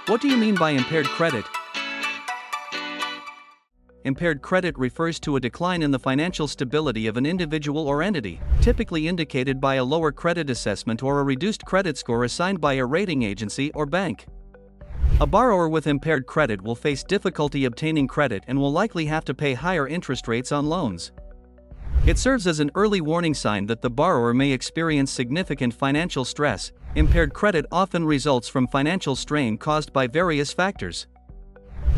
What do you mean by impaired credit? Impaired credit refers to a decline in the financial stability of an individual or entity, typically indicated by a lower credit assessment or a reduced credit score assigned by a rating agency or bank. A borrower with impaired credit will face difficulty obtaining credit and will likely have to pay higher interest rates on loans. It serves as an early warning sign that the borrower may experience significant financial stress. Impaired credit often results from financial strain caused by various factors.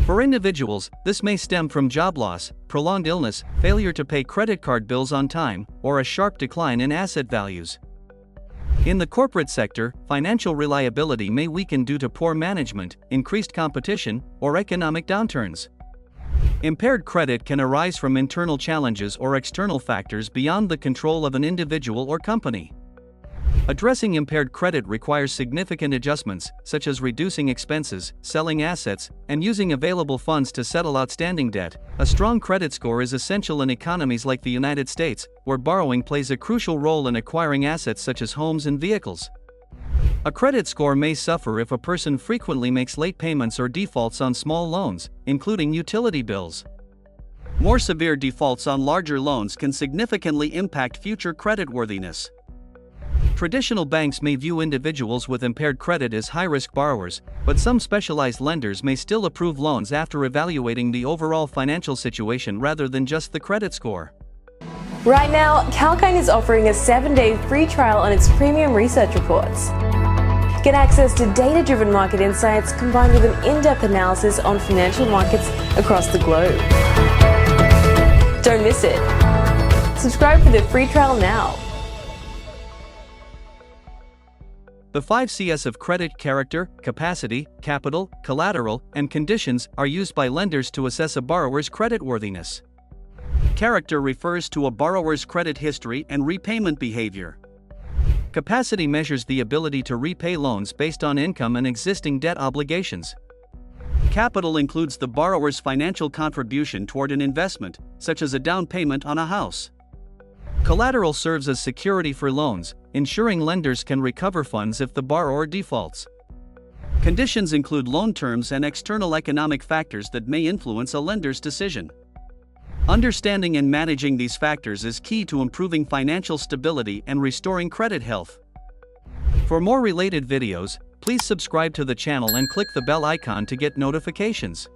For individuals, this may stem from job loss, prolonged illness, failure to pay credit card bills on time, or a sharp decline in asset values. In the corporate sector, financial reliability may weaken due to poor management, increased competition, or economic downturns. Impaired credit can arise from internal challenges or external factors beyond the control of an individual or company. Addressing impaired credit requires significant adjustments, such as reducing expenses, selling assets, and using available funds to settle outstanding debt. A strong credit score is essential in economies like the United States, where borrowing plays a crucial role in acquiring assets such as homes and vehicles. A credit score may suffer if a person frequently makes late payments or defaults on small loans, including utility bills. More severe defaults on larger loans can significantly impact future creditworthiness. Traditional banks may view individuals with impaired credit as high-risk borrowers, but some specialized lenders may still approve loans after evaluating the overall financial situation rather than just the credit score. Right now, Kalkine is offering a 7-day free trial on its premium research reports. Get access to data-driven market insights combined with an in-depth analysis on financial markets across the globe. Don't miss it. Subscribe for the free trial now. The 5 Cs of credit: character, capacity, capital, collateral, and conditions are used by lenders to assess a borrower's creditworthiness. Character refers to a borrower's credit history and repayment behavior. Capacity measures the ability to repay loans based on income and existing debt obligations. Capital includes the borrower's financial contribution toward an investment, such as a down payment on a house. Collateral serves as security for loans, ensuring lenders can recover funds if the borrower defaults. Conditions include loan terms and external economic factors that may influence a lender's decision. Understanding and managing these factors is key to improving financial stability and restoring credit health. For more related videos, please subscribe to the channel and click the bell icon to get notifications.